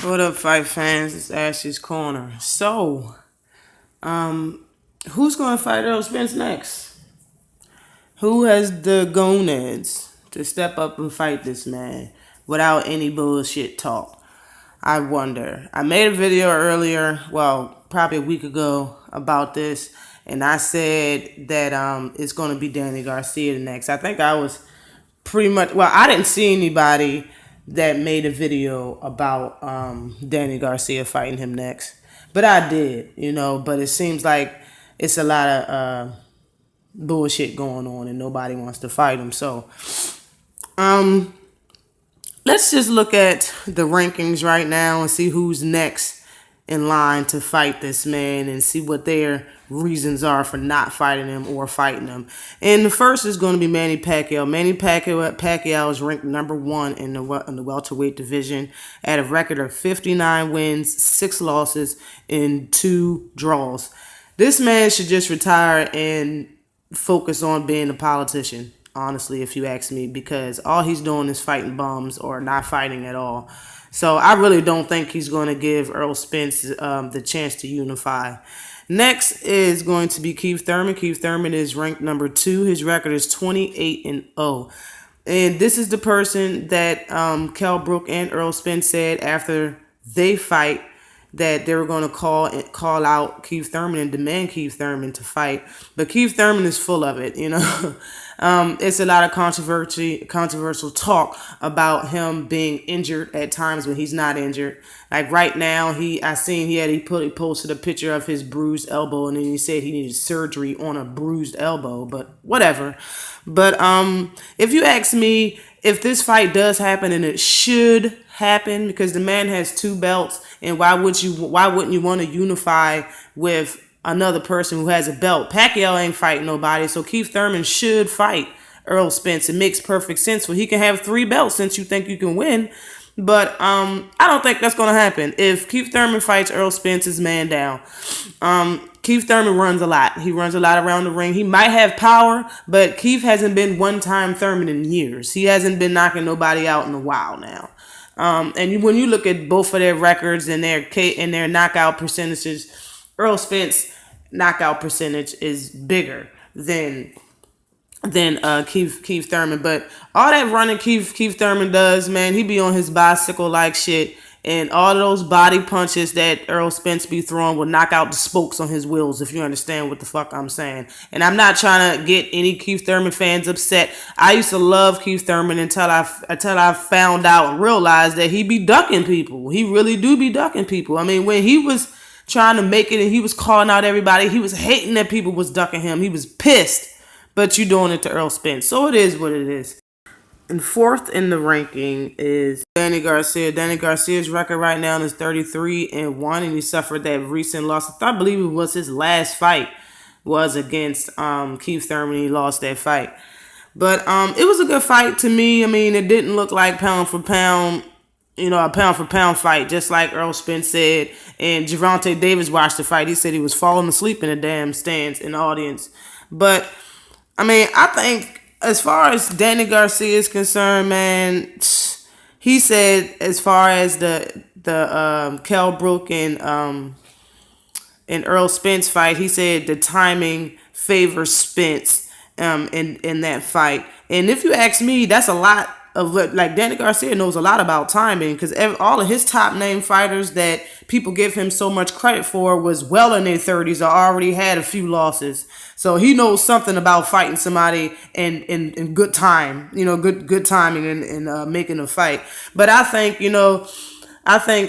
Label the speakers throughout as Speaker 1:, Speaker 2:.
Speaker 1: What up, fight fans? It's Ash's Corner. So, who's going to fight Errol Spence next? Who has the gonads to step up and fight this man without any bullshit talk? I wonder. I made a video earlier, well, probably a week ago, about this, and I said that it's going to be Danny Garcia next. I think I was pretty much, well, I didn't see anybody that made a video about Danny Garcia fighting him next, but I did, but it seems like it's a lot of bullshit going on and nobody wants to fight him. So let's just look at the rankings right now and see who's next in line to fight this man and see what their reasons are for not fighting him or fighting him. And the first is going to be Manny Pacquiao. Manny Pacquiao is ranked number 1 in the welterweight division at a record of 59 wins, 6 losses, and 2 draws. This man should just retire and focus on being a politician, honestly, if you ask me, because all he's doing is fighting bums or not fighting at all. So I really don't think he's going to give Errol Spence the chance to unify. Next is going to be Keith Thurman. Keith Thurman is ranked number 2. His record is 28-0. And this is the person that Kell Brook and Errol Spence said after they fight that they were going to call out Keith Thurman and demand Keith Thurman to fight. But Keith Thurman is full of it, It's a lot of controversial talk about him being injured at times when he's not injured. Like right now, he posted a picture of his bruised elbow, and then he said he needed surgery on a bruised elbow. But whatever. But if you ask me, if this fight does happen, and it should happen because the man has 2 belts, and why wouldn't you want to unify with another person who has a belt? Pacquiao ain't fighting nobody, so Keith Thurman should fight Errol Spence. It makes perfect sense. Well, he can have 3 belts since you think you can win. But I don't think that's going to happen. If Keith Thurman fights Errol Spence's man down, Keith Thurman runs a lot. He runs a lot around the ring. He might have power, but Keith hasn't been one-time Thurman in years. He hasn't been knocking nobody out in a while now. And when you look at both of their records and their knockout percentages, Errol Spence knockout percentage is bigger than Keith Thurman. But all that running Keith Thurman does, man, he be on his bicycle like shit, and all of those body punches that Errol Spence be throwing will knock out the spokes on his wheels, if you understand what the fuck I'm saying. And I'm not trying to get any Keith Thurman fans upset. I used to love Keith Thurman until I found out and realized that he be ducking people. He really do be ducking people. I mean, when he was trying to make it and he was calling out everybody, he was hating that people was ducking him. He was pissed. But you doing it to Errol Spence. So it is what it is. And 4th in the ranking is Danny Garcia. Danny Garcia's record right now is 33-1, and he suffered that recent loss. I believe it was his last fight was against Keith Thurman. He lost that fight. But it was a good fight to me. I mean, it didn't look like pound for pound, a pound for pound fight, just like Errol Spence said. And Gervonta Davis watched the fight. He said he was falling asleep in the damn stands in the audience. But I mean, I think as far as Danny Garcia is concerned, man, he said as far as the Kell Brook and Errol Spence fight, he said the timing favors Spence in that fight. And if you ask me, that's a lot of like Danny Garcia knows a lot about timing, because all of his top name fighters that people give him so much credit for was well in their 30s or already had a few losses. So he knows something about fighting somebody in good time, good timing and making a fight. But I think,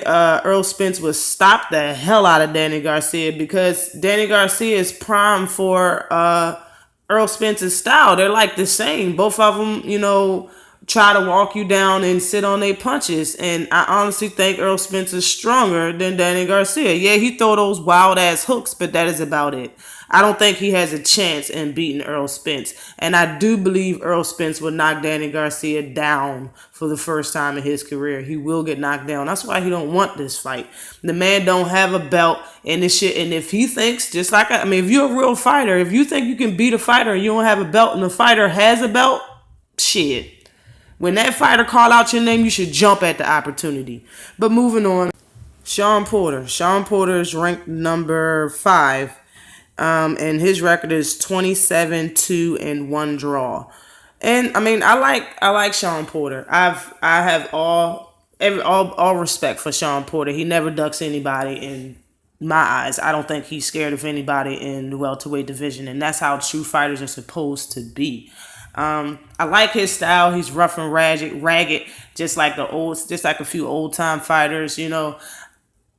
Speaker 1: Errol Spence would stop the hell out of Danny Garcia, because Danny Garcia is prime for Errol Spence's style. They're like the same. Both of them, try to walk you down and sit on their punches. And I honestly think Errol Spence is stronger than Danny Garcia. Yeah, he throw those wild-ass hooks, but that is about it. I don't think he has a chance in beating Errol Spence. And I do believe Errol Spence will knock Danny Garcia down for the first time in his career. He will get knocked down. That's why he don't want this fight. The man don't have a belt and this shit. And if he thinks, just like, if you're a real fighter, if you think you can beat a fighter and you don't have a belt and the fighter has a belt, shit. When that fighter call out your name, you should jump at the opportunity. But moving on. Sean Porter. Sean Porter is ranked number 5, and his record is 27 2 and 1 draw. And I mean, I like Sean Porter. I have all respect for Sean Porter. He never ducks anybody in my eyes. I don't think he's scared of anybody in the welterweight division, and that's how true fighters are supposed to be. I like his style. He's rough and ragged, just like a few old time fighters.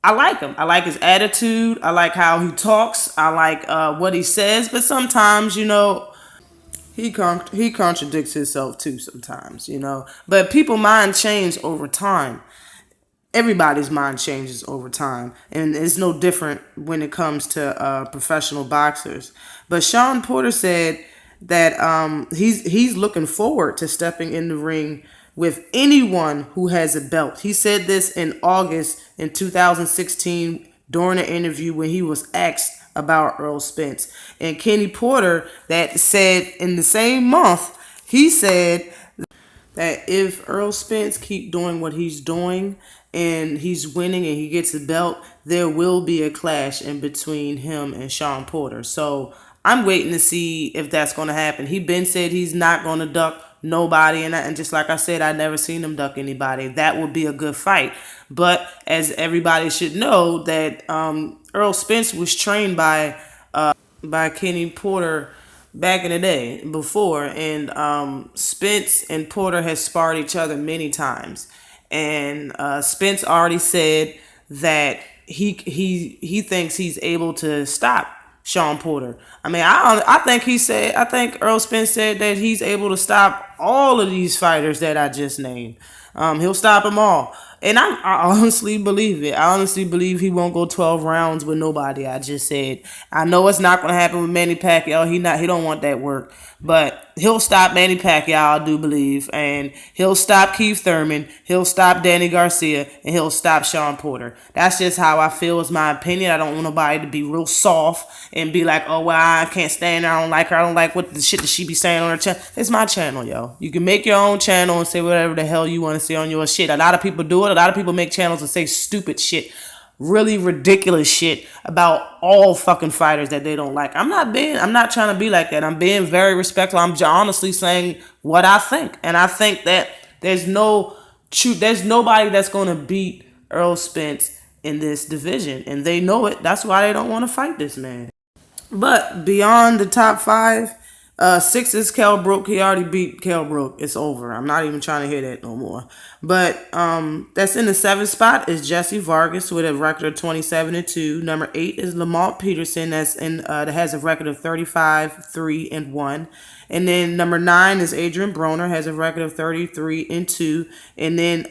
Speaker 1: I like him. I like his attitude. I like how he talks. I like what he says. But sometimes, he contradicts himself too. Sometimes. But people mind change over time. Everybody's mind changes over time, and it's no different when it comes to professional boxers. But Sean Porter said that he's looking forward to stepping in the ring with anyone who has a belt. He said this in August in 2016 during an interview when he was asked about Errol Spence. And Kenny Porter that said in the same month, he said that if Errol Spence keep doing what he's doing and he's winning and he gets a belt, there will be a clash in between him and Sean Porter. So I'm waiting to see if that's going to happen. He been said he's not going to duck nobody, and just like I said, I never seen him duck anybody. That would be a good fight. But as everybody should know, that Errol Spence was trained by Kenny Porter back in the day before, and Spence and Porter has sparred each other many times, and Spence already said that he thinks he's able to stop Sean Porter. I mean, I think Errol Spence said that he's able to stop all of these fighters that I just named. He'll stop them all. And I honestly believe it. I honestly believe he won't go 12 rounds with nobody. I just said. I know it's not going to happen with Manny Pacquiao. He don't want that work. But he'll stop Manny Pacquiao, I do believe. And he'll stop Keith Thurman. He'll stop Danny Garcia. And he'll stop Sean Porter. That's just how I feel, is my opinion. I don't want nobody to be real soft and be like, oh, well, I can't stand her. I don't like her. I don't like what the shit that she be saying on her channel. It's my channel, yo. You can make your own channel and say whatever the hell you want to say on your shit. A lot of people do it. A lot of people make channels and say stupid shit, really ridiculous shit about all fucking fighters that they don't like. I'm not trying to be like that. I'm being very respectful. I'm honestly saying what I think. And I think that there's nobody that's going to beat Errol Spence in this division. And they know it. That's why they don't want to fight this man. But beyond the top 5, 6 is Kell Brook. He already beat Kell Brook. It's over. I'm not even trying to hear that no more. But that's in the 7th spot is Jesse Vargas with a record of 27 2. Number 8 is Lamont Peterson that has a record of 35 3 and 1. And then number 9 is Adrian Broner, has a record of 33 and 2. And then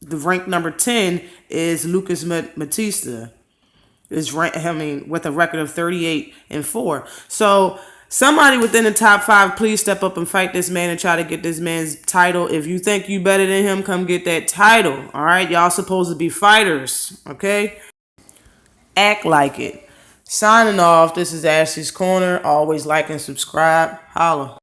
Speaker 1: the rank number 10 is Lucas Matista. With a record of 38 and 4. So somebody within the top 5, please step up and fight this man and try to get this man's title. If you think you better than him, come get that title. All right, y'all supposed to be fighters, okay? Act like it. Signing off. This is Ashley's Corner. Always like and subscribe. Holla.